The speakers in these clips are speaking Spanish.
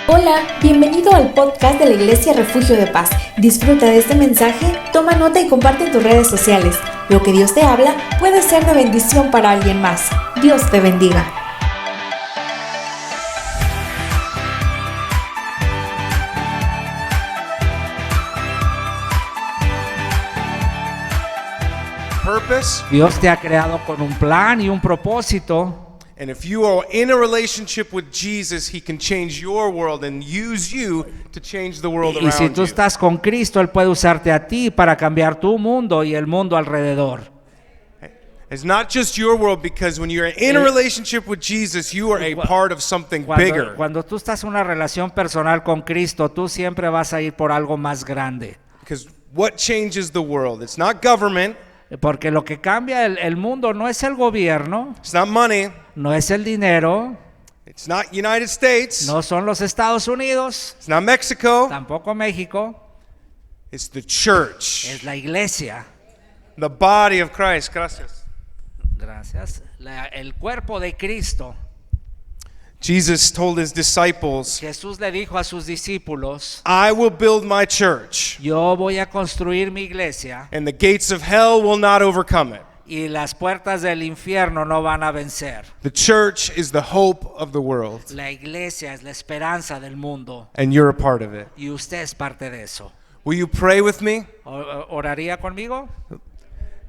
Hola, bienvenido al podcast de la Iglesia Refugio de Paz. Disfruta de este mensaje, toma nota y comparte en tus redes sociales. Lo que Dios te habla puede ser de bendición para alguien más. Dios te bendiga. Purpose. Dios te ha creado con un plan y un propósito. And if you are in a relationship with Jesus, He can change your world and use you to change the world Y si around tú you. estás con Cristo, Él puede usarte a ti para cambiar tu mundo y el mundo alrededor. It's not just your world, because when you're in a relationship with Jesus, you are a part of something bigger. Cuando tú estás en una relación personal con Cristo, tú siempre vas a ir por algo más grande. Because what changes the world? It's not government, Porque lo que cambia el mundo no es el gobierno, it's not money, no es el dinero, it's not United States, no son los Estados Unidos, it's not Mexico, tampoco México, it's the church, es la iglesia. the body of Christ. Gracias. Gracias. El cuerpo de Cristo. Jesus told His disciples, Jesús le dijo a sus discípulos: I will build my church, yo voy a construir mi iglesia and the gates of hell will not overcome it. y las puertas del infierno no van a vencer. The church is the hope of the world, La iglesia es la esperanza del mundo and you're a part of it. y usted es parte de eso. Will you pray with me? ¿Oraría conmigo?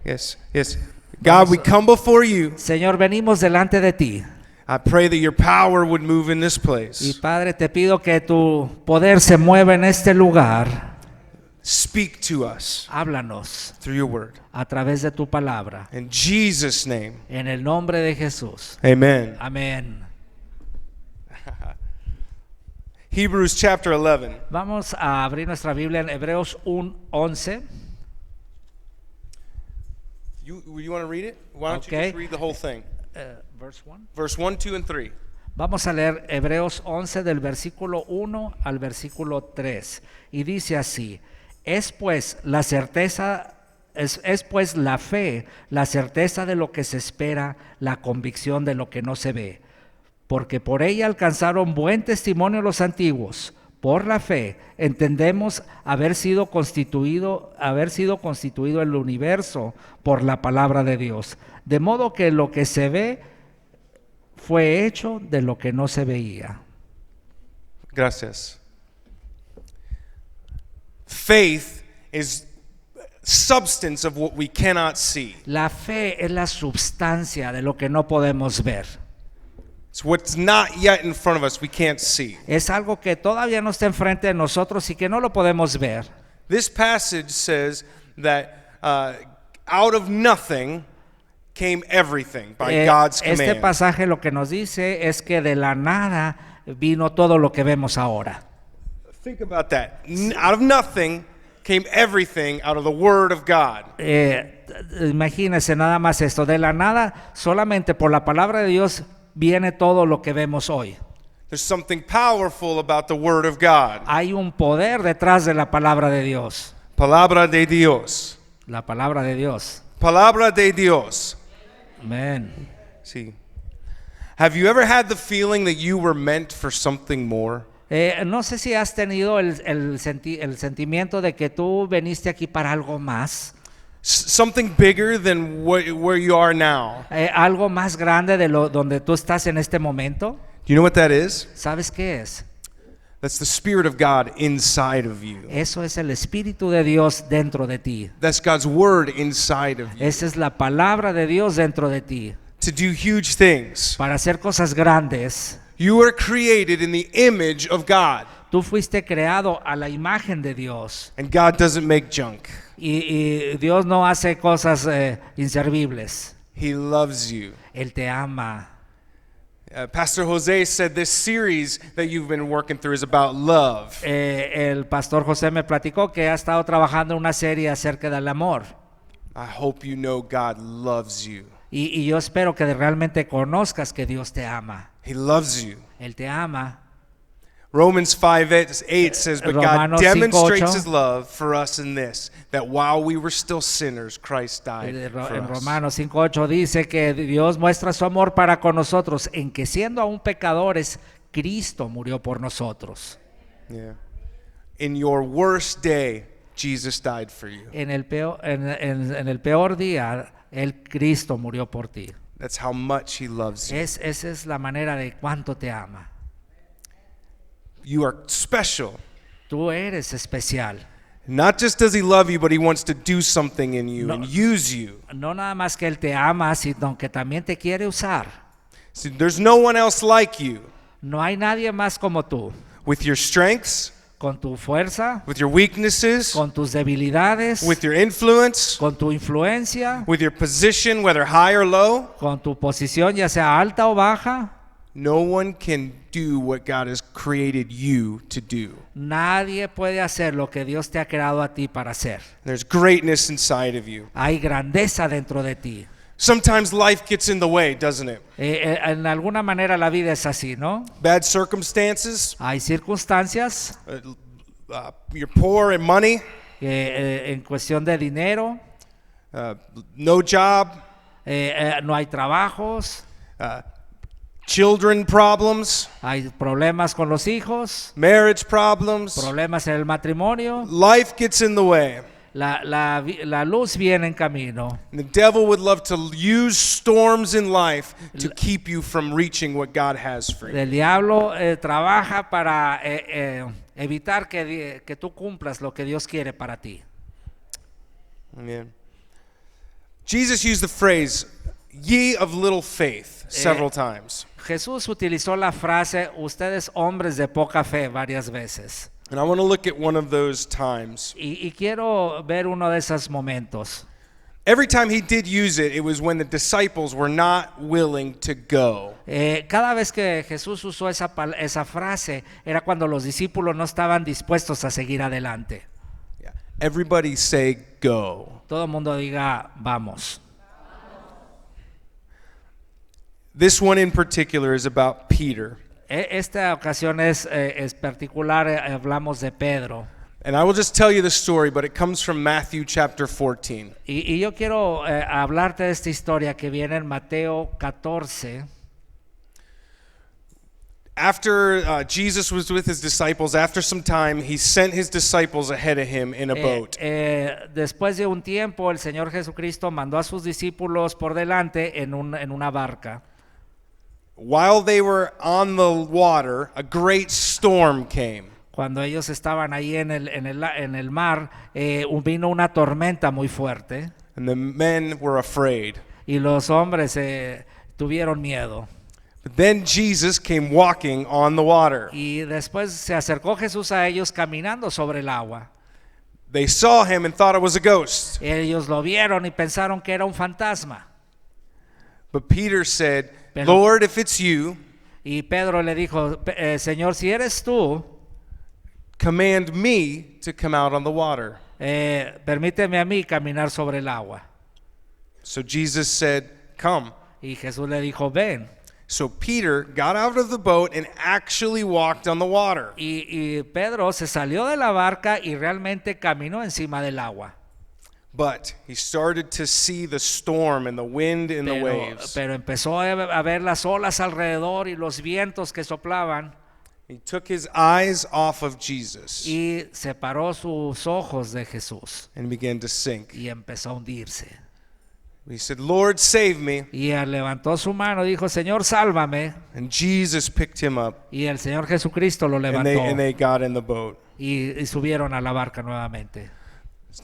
Yes, yes. God, we come before you. Señor, venimos delante de ti. I pray that your power would move in this Y place. Padre, te pido que tu poder se mueva en este lugar. Speak to us Háblanos through your word. a través de tu palabra. In Jesus' name, En el nombre de Jesús. amen. Amén. Hebrews chapter 11. Vamos a abrir nuestra Biblia en Hebreos 1:11. You want to read it? Why don't you Okay. just read the whole thing? Verse 1. Verse 1, 2, and 3. Vamos a leer Hebreos 11 del versículo 1 al versículo 3. Y dice así: es pues la certeza, es pues la fe, la certeza de lo que se espera, la convicción de lo que no se ve. Porque por ella alcanzaron buen testimonio los antiguos. Por la fe entendemos haber sido constituido el universo por la palabra de Dios. De modo que lo que se ve fue hecho de lo que no se veía. Gracias. Faith is substance of what we cannot see. La fe es la substancia de lo que no podemos ver. It's what's not yet in front of us, we can't see. Es algo que todavía no está enfrente de nosotros y que no lo podemos ver. This passage says that out of nothing came everything by God's Este command. pasaje lo que nos dice es que de la nada vino todo lo que vemos ahora. Think about that. Out of nothing came everything out of the Word of God. Imagínense nada más esto, de la nada, solamente por la palabra de Dios viene todo lo que vemos hoy. There's something powerful about the Word of God. Hay un poder detrás de la palabra de Dios. Palabra de Dios. La palabra de Dios. Palabra de Dios. Amén. See. Have you ever had the feeling that you were meant for something more? No sé si has tenido el sentimiento de que tú veniste aquí para algo más. Something bigger than where you are now. Algo más grande de donde tú estás en este momento. Do you know what that is? ¿Sabes qué es? That's the Spirit of God inside of you. Eso es el Espíritu de Dios dentro de ti. That's God's Word inside of you. Esa es la palabra de Dios dentro de ti. To do huge things. Para hacer cosas grandes. You were created in the image of God. Tú fuiste creado a la imagen de Dios. And God doesn't make junk. Y Dios no hace cosas inservibles. He loves you. Él te ama. Pastor Jose said this series that you've been working through is about love. El pastor José me platicó que ha estado trabajando en una serie acerca del amor. I hope you know God loves you. Y yo espero que realmente conozcas que Dios te ama. He loves you. Él te ama. Romans 5:8 says, but God Romanos demonstrates 5:8. His love for us in this, that while we were still sinners, Christ died for En us. Romanos 5:8 dice que Dios muestra su amor para con nosotros en que siendo aún pecadores, Cristo murió por nosotros. Yeah. In your worst day, Jesus died for you. En el peor día, Cristo murió por ti. That's how much he loves you. Esa es la manera de cuánto te ama. You are special. Tú eres especial. Not just does he love you, but he wants to do something in you No. and use you. No nada más que Él te ama, sino que también te quiere usar. See, there's no one else like you. No hay nadie más como tú. With your strengths, Con tu fuerza, with your weaknesses, con tus debilidades, with your influence, con tu influencia, with your position, whether high or low. con tu posición, ya sea alta o baja. No one can do what God has created you to do. Nadie puede hacer lo que Dios te ha creado a ti para hacer. There's greatness inside of you. Hay grandeza dentro de ti. Sometimes life gets in the way, doesn't it? En alguna manera la vida es así, ¿no? Bad circumstances, Hay circunstancias you're poor in money, en cuestión de dinero, no job, no hay trabajos, children problems, hay problemas con los hijos, marriage problems. problemas en el matrimonio. Life gets in the way. La luz viene en camino. And the devil would love to use storms in life to keep you from reaching what God has for you. El diablo trabaja para evitar que tú cumplas lo que Dios quiere para ti. Amen. Jesus used the phrase, ye of little faith, several times. Jesús utilizó la frase, ustedes hombres de poca fe, varias veces. And I want to look at one of those times. Y quiero ver uno de esos momentos. Every time he did use it, it was when the disciples were not willing to go. Cada vez que Jesús usó esa frase, era cuando los discípulos no estaban dispuestos a seguir adelante. Yeah. Everybody say go. Todo el mundo diga, vamos. This one in particular is about Peter. Esta ocasión es particular, hablamos de Pedro. And I will just tell you the story, but it comes from Matthew chapter 14. Y yo quiero hablarte de esta historia que viene en Mateo 14. After Jesus was with his disciples, after some time, he sent his disciples ahead of him in a boat. Después de un tiempo, el Señor Jesucristo mandó a sus discípulos por delante en una barca. While they were on the water, a great storm came. Cuando ellos estaban ahí en el mar, vino una tormenta muy fuerte. And the men were afraid. Y los hombres tuvieron miedo. But then Jesus came walking on the water. Y después se acercó Jesús a ellos caminando sobre el agua. They saw him and thought it was a ghost. Ellos lo vieron y pensaron que era un fantasma. But Peter said, Pero- Lord, if it's you, Y Pedro le dijo, Señor, si eres tú, command me to come out on the water. permíteme a mí caminar sobre el agua. So Jesus said, come. Y Jesús le dijo, ven. So Peter got out of the boat and actually walked on the water. Y Pedro se salió de la barca y realmente caminó encima del agua. But he started to see the storm and the wind and the waves. Pero empezó a ver las olas alrededor y los vientos que soplaban. He took his eyes off of Jesus Y separó sus ojos de Jesús and began to sink. y empezó a hundirse. He said, Lord, save me. Y él levantó su mano y dijo, Señor, sálvame. And Jesus picked him up Y el Señor Jesucristo lo and levantó they got in the boat. y subieron a la barca nuevamente.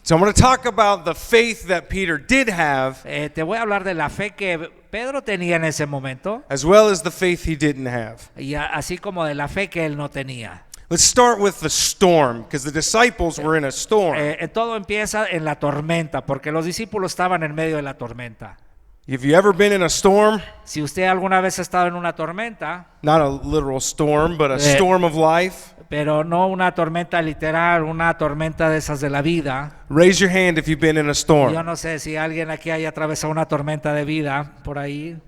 So I'm going to talk about the faith that Peter did have Te voy a hablar de la fe que Pedro tenía en ese momento as well as the faith he didn't have. y así como de la fe que él no tenía. Let's start with the storm because the disciples were in a storm. Todo empieza en la tormenta porque los discípulos estaban en medio de la tormenta. Have you ever been in a storm? Si usted alguna vez ha estado en una tormenta, Not a literal storm, but a storm of life. pero no una tormenta literal, una tormenta de esas de la vida. Raise your hand if you've been in a Yo storm. no sé si alguien aquí haya atravesado una tormenta de vida por ahí.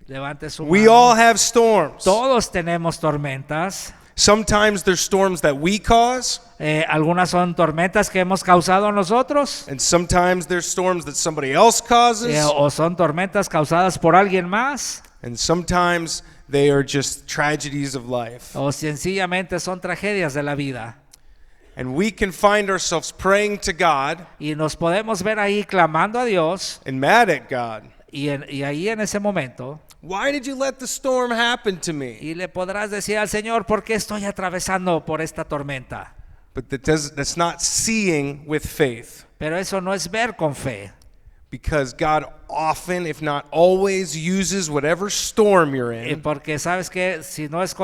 Levante su We mano. all have storms. Todos tenemos tormentas. Sometimes there's storms that we cause, Algunas son tormentas que hemos causado nosotros, and sometimes there's storms that somebody else causes. o son tormentas causadas por alguien más. And sometimes they are just tragedies of life. o sencillamente son tragedias de la vida. And we can find ourselves praying to God Y nos podemos ver ahí clamando a Dios and mad at God. y ahí en ese momento, Why did you let the storm happen to me? y le podrás decir al Señor, ¿por qué estoy atravesando por esta tormenta? But that's not seeing with faith. Pero eso no es ver con fe, Because God often, if not always, uses whatever storm you're in porque sabes que si no es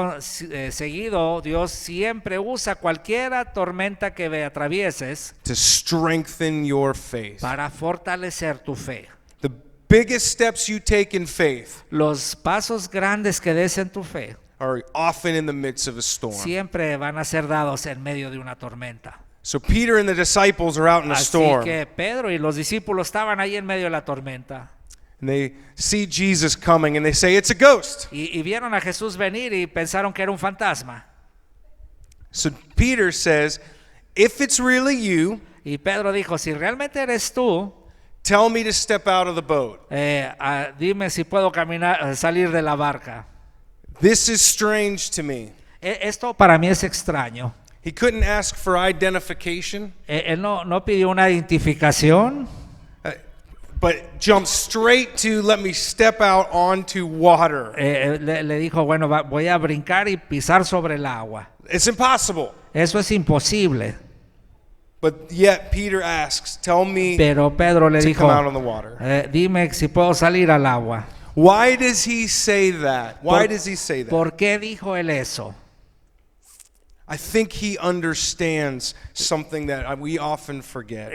seguido, Dios siempre usa cualquier tormenta que atravieses to strengthen your faith. para fortalecer tu fe. The biggest steps you take in faith Los pasos grandes que des en tu fe are often in the midst of a storm. siempre van a ser dados en medio de una tormenta. So Peter and the disciples are out in a Así storm, que Pedro y los discípulos estaban ahí en medio de la tormenta and they see Jesus coming, and they say, "It's a ghost." y vieron a Jesús venir y pensaron que era un fantasma. So Peter says, "If it's really you, Y Pedro dijo, si realmente eres tú, tell me to step out of the boat. dime si puedo salir de la barca. This is strange to me." Esto para mí es extraño. He couldn't ask for identification, Él no pidió una identificación, but jumped straight to, "Let me step out onto water." le dijo, bueno, voy a brincar y pisar sobre el agua. It's impossible. Eso es imposible. But yet Peter asks, "Tell me Pero Pedro le to dijo, come out on the water." dime si puedo salir al agua. Why does he say that? Why does he say that? ¿Por qué dijo él eso? I think he understands something that we often forget.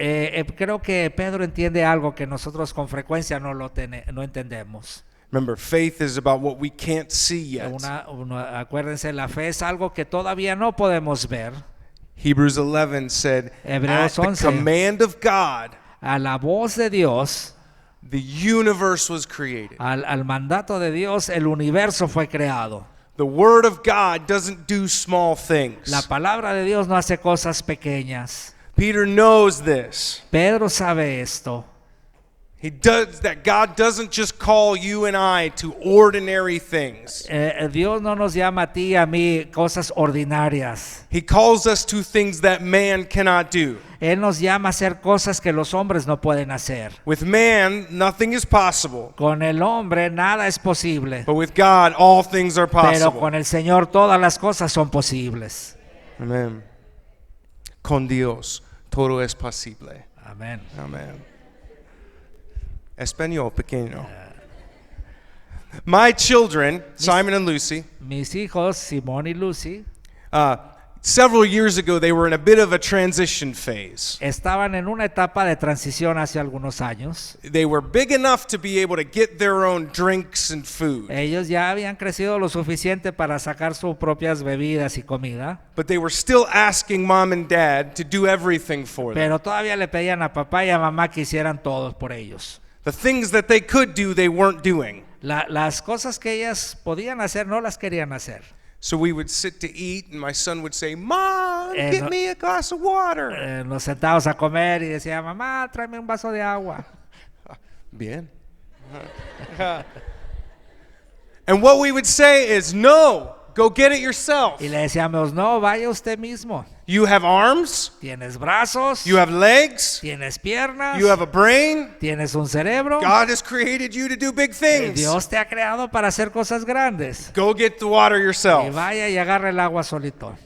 Creo que Pedro entiende algo que nosotros con frecuencia no entendemos. Remember, faith is about what we can't see yet. Acuérdense, la fe es algo que todavía no podemos ver. Hebrews 11 said, "At Hebreos the 11. command of God, A la voz de Dios, the universe was created." al mandato de Dios, el universo fue creado. The word of God doesn't do small things. La palabra de Dios no hace cosas pequeñas. Peter knows this. Pedro sabe esto. He does that. God doesn't just call you and I to ordinary things. Dios no nos llama a ti y a mí cosas ordinarias. He calls us to things that man cannot do. Él nos llama a hacer cosas que los hombres no pueden hacer. With man, nothing is possible. Con el hombre nada es posible, But with God, all things are pero possible. con el Señor todas las cosas son posibles. Amen. Con Dios, todo es posible. Amén. Amen. Español pequeño. My children, Simon and Lucy, Mis hijos, Simón y Lucy, several years ago, they were in a bit of a transition phase. estaban en una etapa de transición hace algunos años. They were big enough to be able to get their own drinks and food, Ellos ya habían crecido lo suficiente para sacar sus propias bebidas y comida, but they were still asking mom and dad to do everything for them. pero todavía le pedían a papá y a mamá que hicieran todo por ellos. The things that they could do, they weren't doing. Las cosas que ellas podían hacer no las querían hacer. So we would sit to eat, and my son would say, "Mom, no- get me a glass of water." Nos sentábamos a comer y decía, mamá, tráeme un vaso de agua. Bien. And what we would say is, "No, go get it yourself. Y le decíamos, no, vaya usted mismo. You have arms, Tienes brazos, you have legs, tienes piernas, you have a brain. tienes un cerebro. God has created you to do big things. Dios te ha creado para hacer cosas grandes. Go get the water Y yourself." vaya y agarre el agua solito.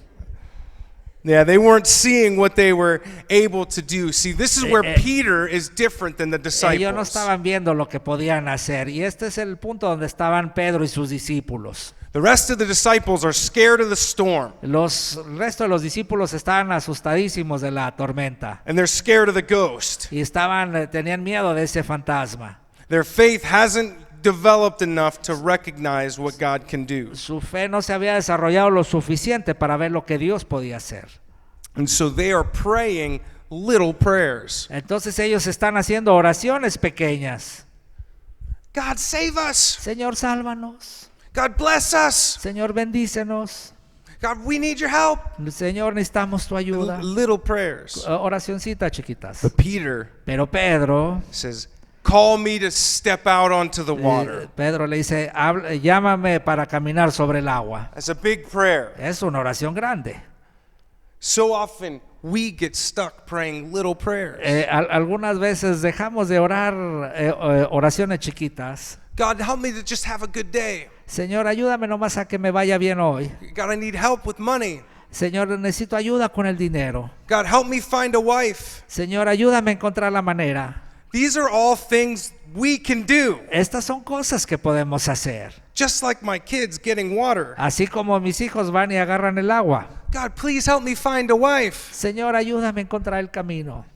Yeah, they weren't seeing what they were able to do. See, this is where eh, Peter is different than the Ellos no disciples. estaban viendo lo que podían hacer. Y este es el punto donde estaban Pedro y sus discípulos. The rest of the disciples are scared of the storm, El resto de los discípulos estaban asustadísimos de la tormenta. and they're scared of the ghost. Y tenían miedo de ese fantasma. Their faith hasn't developed enough to recognize what God can do. Su fe no se había desarrollado lo suficiente para ver lo que Dios podía hacer. And so they are praying little prayers. Entonces ellos están haciendo oraciones pequeñas. God, save us. Señor, sálvanos. God, bless us. Señor, bendícenos. God, we need your help. Señor, necesitamos tu ayuda. Little prayers. Oracioncita, chiquitas. But Peter Pero Pedro says, call me to step out onto the water. Pedro le dice, llámame para caminar sobre el agua. That's a big prayer. Es una oración grande. So often we get stuck praying little prayers. Algunas veces dejamos de orar oraciones chiquitas. God, help me to just have a good day. Señor, ayúdame nomás a que me vaya bien hoy. God, I need help with money. Señor, necesito ayuda con el dinero. God, help me find a wife. Señor, ayúdame a encontrar la manera. These are all things we can do. Estas son cosas que podemos hacer. Just like my kids getting water. Así como mis hijos van y agarran el agua. God, please help me find a wife. Señor, ayúdame a encontrar el camino.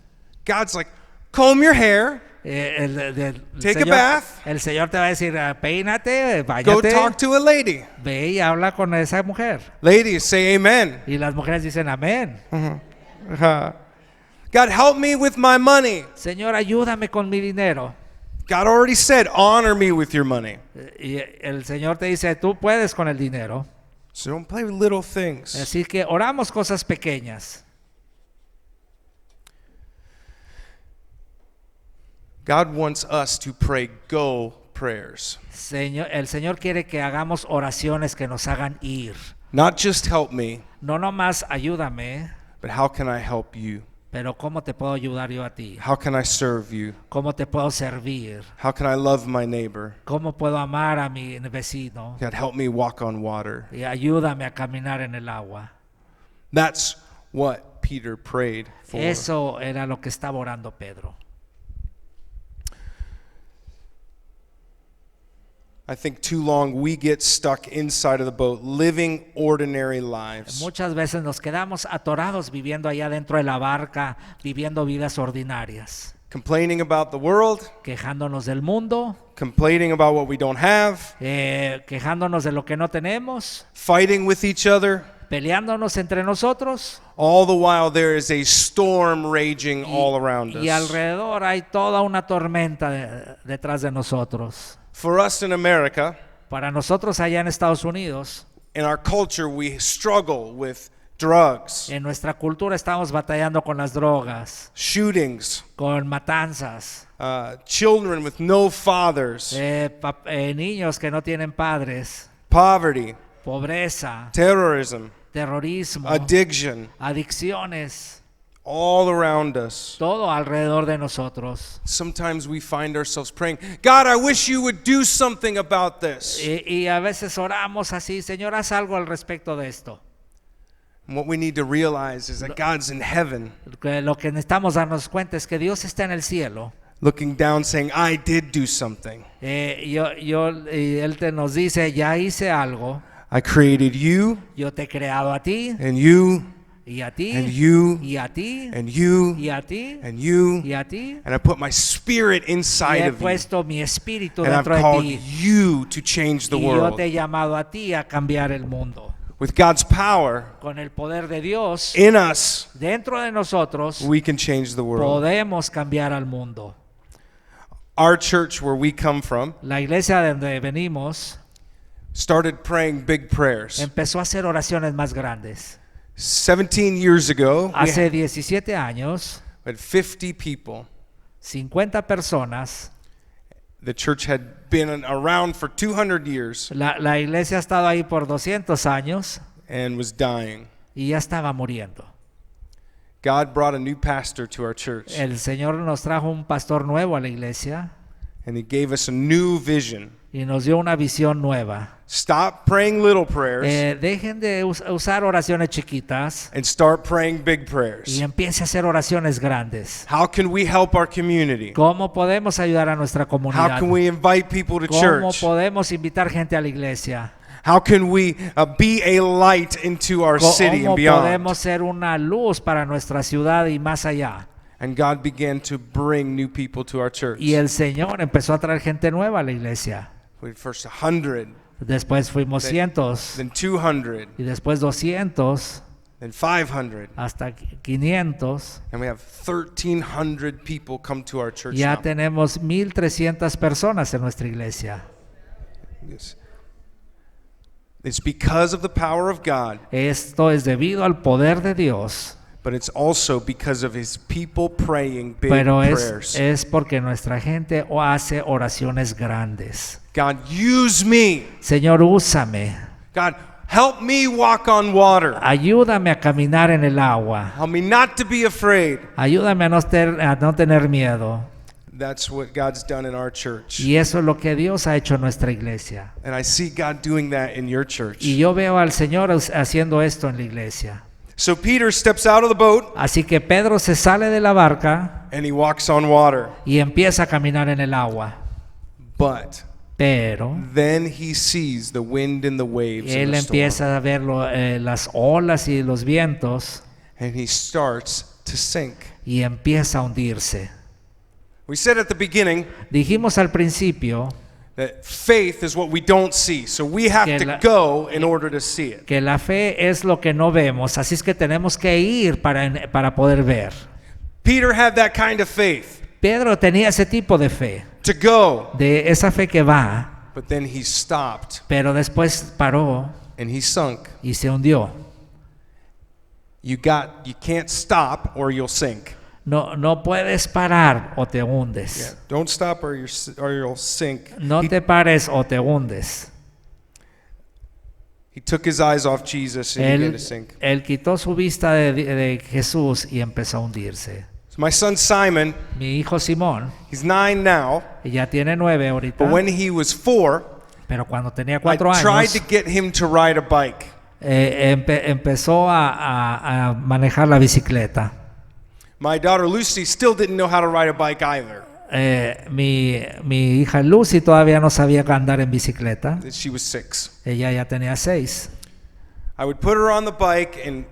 God's like, comb your hair, take a bath, el Señor te va a decir, peínate, go báñate, talk to a lady. ve y habla con esa mujer. Ladies, say amen. Y las mujeres dicen amén. God, help me with my money. Señor, ayúdame con mi dinero. God already said, honor me with your money. Y el Señor te dice, tú puedes con el dinero. So don't play with little things. Así que oramos cosas pequeñas. God wants us to pray go prayers. El Señor quiere que hagamos oraciones que nos hagan ir. Not just help me, No nomás ayúdame, but how can I help you? pero ¿cómo te puedo ayudar yo a ti? How can I serve you? ¿Cómo te puedo servir? How can I love my neighbor? ¿Cómo puedo amar a mi vecino? God, help me walk on water. Y ayúdame a caminar en el agua. That's what Peter prayed for. Eso era lo que estaba orando Pedro. I think too long we get stuck inside of the boat living ordinary lives. Muchas veces nos quedamos atorados viviendo allá dentro de la barca, viviendo vidas ordinarias, Complaining about the world, quejándonos del mundo, complaining about what we don't have, quejándonos de lo que no tenemos, fighting with each other. peleándonos entre nosotros. All the while there is a storm raging all around Y us. alrededor hay toda una tormenta detrás de nosotros. For us in America, Para nosotros allá en Estados Unidos, in our culture, we struggle with drugs, en nuestra cultura estamos batallando con las drogas, shootings, con matanzas, children with no fathers, niños que no tienen padres, poverty, pobreza, terrorism, terrorismo, addiction, adicciones, all around us. todo alrededor de nosotros. Sometimes we find ourselves praying, God, I wish you would do something about this. Y a veces oramos así, Señor, haz algo al respecto de esto. And what we need to realize is that God's in heaven, Lo que necesitamos darnos cuenta es que Dios está en el cielo. looking down saying, I did do something. Y Él nos dice, ya hice algo, I created you, yo te he creado a ti, and you, y a ti, and you, y a ti, and you, y a ti, and you, y a ti. and I put my spirit Y inside he of you, puesto mi espíritu and I've dentro de called ti. you to change the Y yo world. te he llamado a ti a cambiar el mundo. With God's power Con el poder de Dios in us, dentro de nosotros, we can change the world. podemos cambiar al mundo. Our church, where we come from, La iglesia de donde venimos started praying big prayers. empezó a hacer oraciones más grandes. 17 years ago, we Hace 17 años, had 50 people. 50 personas. The church had been around for 200 years La iglesia ha estado ahí por 200 años and was dying. y ya estaba muriendo. God brought a new pastor to our church, El Señor nos trajo un pastor nuevo a la iglesia and he gave us a new vision. y nos dio una visión nueva. Stop praying little prayers Dejen de usar oraciones chiquitas and start praying big prayers. y empiece a hacer oraciones grandes. How can we help our community? ¿Cómo podemos ayudar a nuestra How comunidad? can we invite people to ¿Cómo church? podemos invitar gente a la iglesia? How can we be a light into our city ¿Cómo and beyond? podemos ser una luz para nuestra ciudad y más allá? And God began to bring new people to our church. Y el Señor empezó a traer gente nueva a la iglesia. We had first 100, Después fuimos cientos then 200, y después 200 then 500. hasta 500. And we have 1,300 people come to our church Ya now. tenemos 1,300 personas en nuestra iglesia. Yes. It's because of the power of God Esto es debido al poder de Dios but it's also because of his people praying big pero prayers. es porque nuestra gente hace oraciones grandes. God, use me. Señor, úsame. God, help me walk on water. Ayúdame a caminar en el agua. Help me not to be afraid. Ayúdame a no tener miedo. That's what God's done in our church. Y eso es lo que Dios ha hecho en nuestra iglesia. And I see God doing that in your church. Y yo veo al Señor haciendo esto en la iglesia. So Peter steps out of the boat Así que Pedro se sale de la barca and he walks on water. y empieza a caminar en el agua. But Pero then he sees the wind and the waves and él the storm. empieza a ver las olas y los vientos And he starts to sink. y empieza a hundirse. We said at the beginning Dijimos al principio that faith is what we don't see. So we have Que to la- go in order to see it. que la fe es lo que no vemos, así es que tenemos que ir para poder ver. Peter had that kind of faith Pedro tenía ese tipo de fe, to go, de esa fe que va, but then he stopped pero después paró and he sunk. y se hundió. You can't stop or you'll sink. No puedes parar o te hundes. Yeah, don't stop or you'll sink. No te pares o te hundes. He took his eyes off Jesus and he began to sink. Él quitó su vista de Jesús y empezó a hundirse. So my son Simon, Mi hijo Simón, he's 9 now, ya tiene 9 ahorita, but when he was 4, pero cuando tenía I 4 tried años, to get him to ride a bike. empezó a manejar la bicicleta. My daughter Lucy still didn't know how to ride a bike either. Mi hija Lucy todavía no sabía andar en bicicleta. She was 6. Ella ya tenía 6. I would put her on the bike and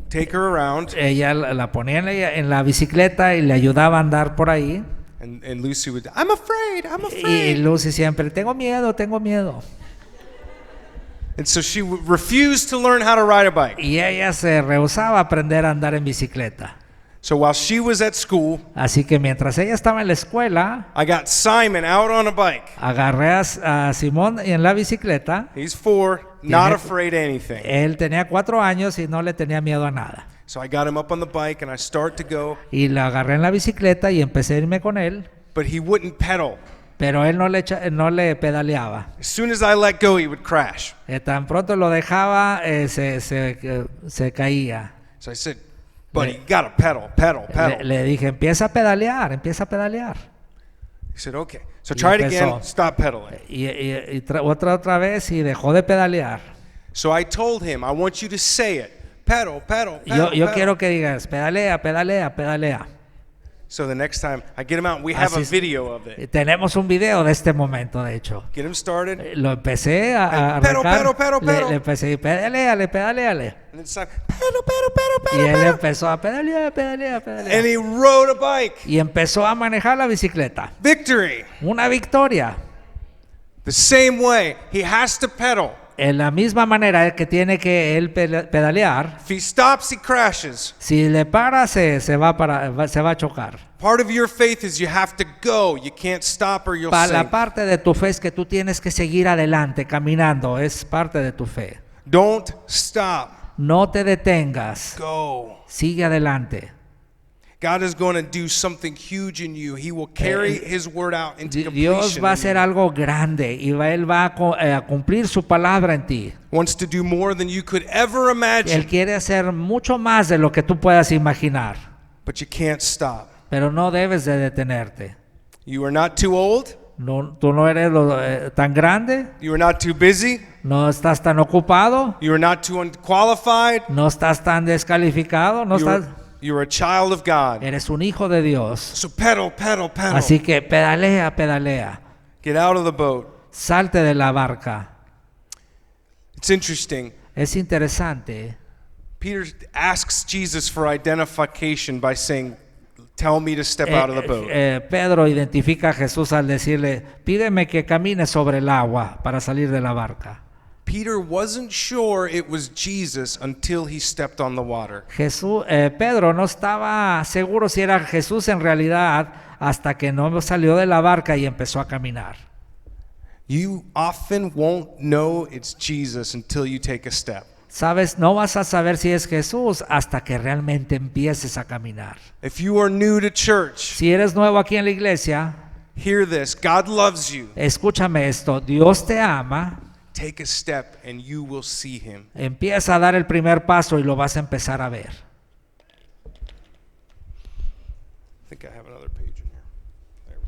take her around, Ella la ponía en la bicicleta y le ayudaba a andar por ahí. and Lucy would, I'm afraid. Y Lucy siempre, tengo miedo. And so she refused to learn how to ride a bike. Y ella se rehusaba a aprender a andar en bicicleta. So while she was at school, Así que mientras ella estaba en la escuela, I got Simon out on a bike. agarré a Simón en la bicicleta. He's 4, not Tiene- afraid of anything. Él tenía 4 años y no le tenía miedo a nada. So I got him up on the bike and I start to go, Y la agarré en la bicicleta y empecé a irme con él, but he wouldn't pedal. pero él no le pedaleaba. As soon as I let go, he would crash. Tan pronto lo dejaba, se caía. So I said, buddy, you gotta pedal. Le dije, empieza a pedalear. He said, okay. So Y try it empezó. again, stop pedaling. Otra vez y dejó de pedalear. So I told him, I want you to say it. Pedal. Yo quiero que digas, pedalea. So the next time I get him out, we have Así a es. video of it. Tenemos un video de este momento, de hecho. Get him started, Lo empecé a Pedal, arrancar. pedal. Le empecé, pedaleale. and then it's like, Y él pedal. empezó a pedalear. And he rode a bike. Y empezó a manejar la bicicleta. Victory. Una victoria. The same way, he has to pedal. En la misma manera que tiene que él pedalear, If he stops, he crashes. si le para, se va a chocar. Part of your faith is you have to go. You can't stop or you'll La sink. parte de tu fe es que tú tienes que seguir adelante, caminando. Es parte de tu fe. Don't stop. No te detengas. Go. Sigue adelante. God is going to do something huge in you. He will carry His word out into Dios completion. va a in hacer you. algo grande y Él va a cumplir su palabra en ti. Wants to do more than you could ever Él imagine, quiere hacer mucho más de lo que tú puedas imaginar, but you can't stop. pero no debes de detenerte. You are not too old. No, tú no eres tan grande, You are not too busy. no estás tan ocupado, You are not too unqualified. no estás tan descalificado, You are a child of God. eres un hijo de Dios. So pedal. Así que pedalea. Get out of the boat. Salte de la barca. It's interesting. Es interesante. Peter asks Jesus for identification by saying, tell me to step out of the boat. Pedro identifica a Jesús al decirle, pídeme que camine sobre el agua para salir de la barca. Peter wasn't sure it was Jesus until he stepped on the water. Pedro no estaba seguro si era Jesús en realidad hasta que no salió de la barca y empezó a caminar. You often won't know it's Jesus until you take a step. Sabes, no vas a saber si es Jesús hasta que realmente empieces a caminar. If you are new to church, Si eres nuevo aquí en la iglesia, hear this. God loves you. escúchame esto, Dios te ama. Take a step and you will see him. Empieza a dar el primer paso y lo vas a empezar a ver. I think I have another page in here. There we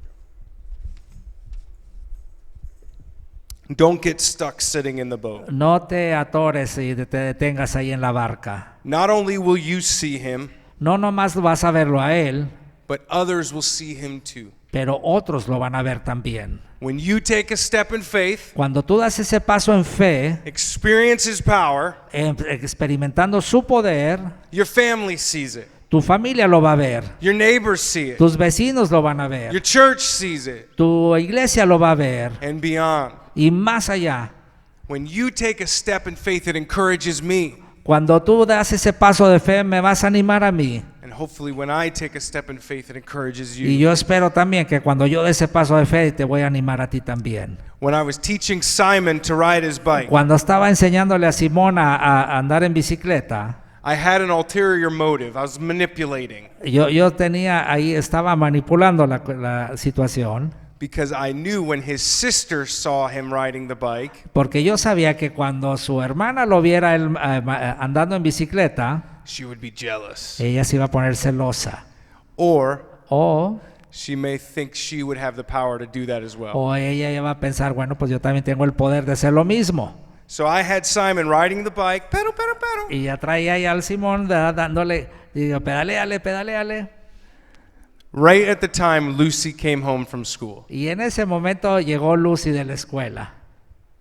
go. Don't get stuck sitting in the boat. No te atores y te detengas ahí en la barca. Not only will you see him, No nomás vas a verlo a Él, but others will see him too. pero otros lo van a ver también. When you take a step in faith, Cuando tú das ese paso en fe, experience his power, experimentando su poder, your family sees it. tu familia lo va a ver, Your neighbors see it. tus vecinos lo van a Your ver, church sees it. tu iglesia lo va a ver, And beyond. y más allá. When you take a step in faith, it encourages me. Cuando tú das ese paso de fe, me vas a animar a mí. And hopefully when I take a step in faith, it encourages Y you. yo espero también que cuando yo dé ese paso de fe, te voy a animar a ti también. When I was teaching Simon to ride his bike, Cuando estaba enseñándole a Simón a andar en bicicleta, I had an ulterior motive. I was manipulating yo tenía ahí, estaba manipulando la situación, because I knew when his sister saw him riding the bike, porque yo sabía que cuando su hermana lo viera él, andando en bicicleta, she would be jealous. ella se iba a poner celosa. Or O she may think she would have the power to do that as well. ella iba a pensar, bueno, pues yo también tengo el poder de hacer lo mismo. So I had Simon riding the bike, pedal, pedal, pedal. Y ya traía ahí al Simón dándole, digo, pedaleale, pedaleale. Right at the time Lucy came home from school, Y en ese momento llegó Lucy de la escuela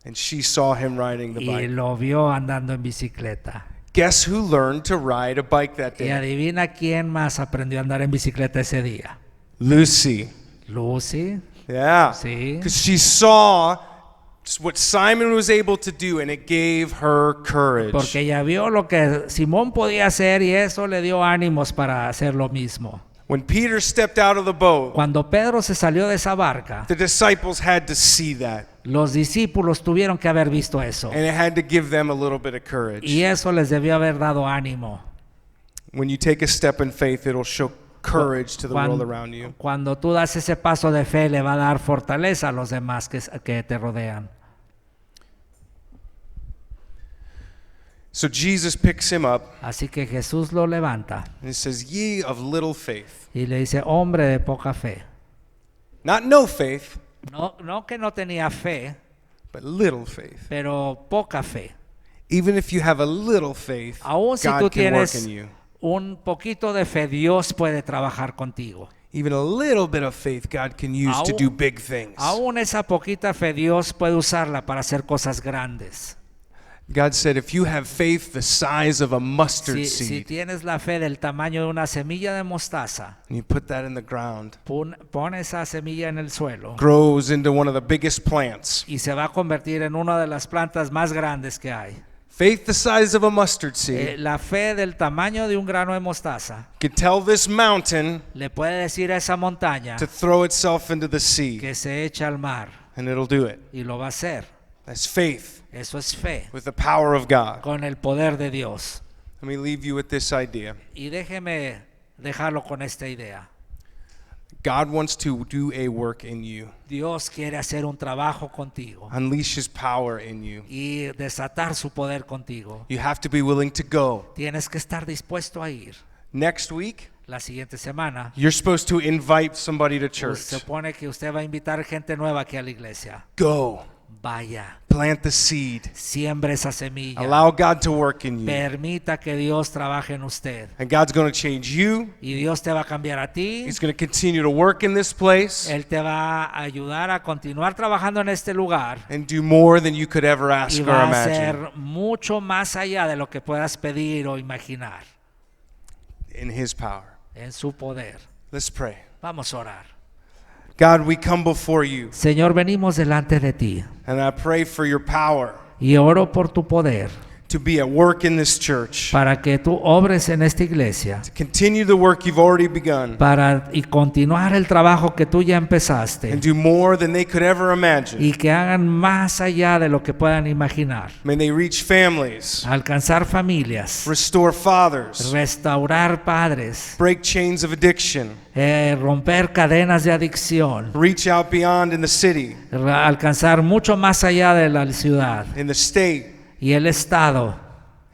and she saw him riding the y bike. lo vio andando en bicicleta. Guess who learned to ride a bike that Y day? adivina quién más aprendió a andar en bicicleta ese día. Lucy. Lucy. Yeah. Sí. Because she saw what Simon was able to do, and it gave her courage. Porque ella vio lo que Simón podía hacer y eso le dio ánimos para hacer lo mismo. When Peter stepped out of the boat, Cuando Pedro se salió de esa barca, the disciples had to see that, los discípulos tuvieron que haber visto eso. and it had to give them a little bit of courage. Y eso les debió haber dado ánimo. When you take a step in faith, it'll show courage to the world around you. Cuando tú das ese paso de fe, le va a dar fortaleza a los demás que te rodean. So Jesus picks him up, Así que Jesús lo levanta and he says, "Ye of little faith." y le dice, hombre de poca fe. Not no faith, No que no tenía fe, but little faith. pero poca fe. Even if you have a little faith, Aún si tú God can work tienes in you. un poquito de fe, Dios puede trabajar contigo. Even a little bit of faith God can use to Aún- do big things. Aún esa poquita fe, Dios puede usarla para hacer cosas grandes. God said, if you have faith the size of a mustard Si seed, tienes la fe del tamaño de una semilla de mostaza, and you put that in the ground, pon esa semilla en el suelo grows into one of the biggest plants. y se va a convertir en una de las plantas más grandes que hay. Faith the size of a mustard seed La fe del tamaño de un grano de mostaza can tell this mountain le puede decir a esa montaña to throw itself into the sea, que se echa al mar and it'll do it. y lo va a hacer. That's faith Eso es fe with the power of God. con el poder de Dios. Let me leave you with this idea. Y déjeme dejarlo con esta idea. God wants to do a work in you, Dios quiere hacer un trabajo contigo unleash his power in you. y desatar su poder contigo. You have to be willing to go. Tienes que estar dispuesto a ir. Next week, La siguiente semana you're supposed to invite somebody to se church. supone que usted va a invitar gente nueva aquí a la iglesia. Go. Vaya, Plant the seed. siembre esa semilla. Allow God to work in you. Permita que Dios trabaje en usted. And God's going to change you. Y Dios te va a cambiar a ti. He's going to continue to work in this place Él te va a ayudar a continuar trabajando en este lugar. and do more than you could ever Y ask or va a imagine. hacer mucho más allá de lo que puedas pedir o imaginar. In his power. En su poder. Let's pray. Vamos a orar. God, we come before you, Señor, venimos delante de ti and I pray for your power y oro por tu poder to be at work in this church, para que tú obres en esta iglesia, to continue the work you've already begun, y continuar el trabajo que tú ya empezaste, and do more than they could ever imagine. y que hagan más allá de lo que puedan imaginar. May they reach families, Alcanzar familias, restore fathers, restaurar padres, break chains of addiction, romper cadenas de adicción, reach out beyond in the city, alcanzar mucho más allá de la ciudad in the state, y el estado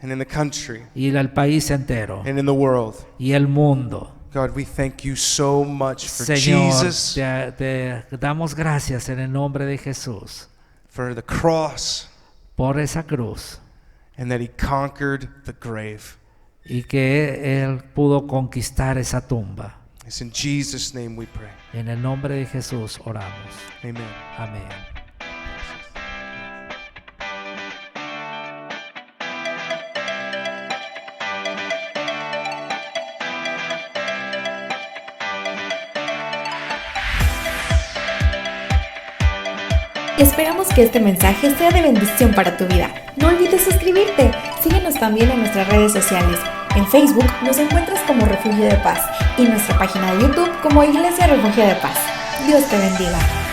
and in the country, y el país entero and in the world. y el mundo. God, we thank you so much for Señor, Jesus, te damos gracias en el nombre de Jesús for the cross, por esa cruz and that he conquered the grave. y que Él pudo conquistar esa tumba. It's in Jesus' name we pray. En el nombre de Jesús oramos. Amen. Amén. Esperamos que este mensaje sea de bendición para tu vida. No olvides suscribirte. Síguenos también en nuestras redes sociales. En Facebook nos encuentras como Refugio de Paz y en nuestra página de YouTube como Iglesia Refugio de Paz. Dios te bendiga.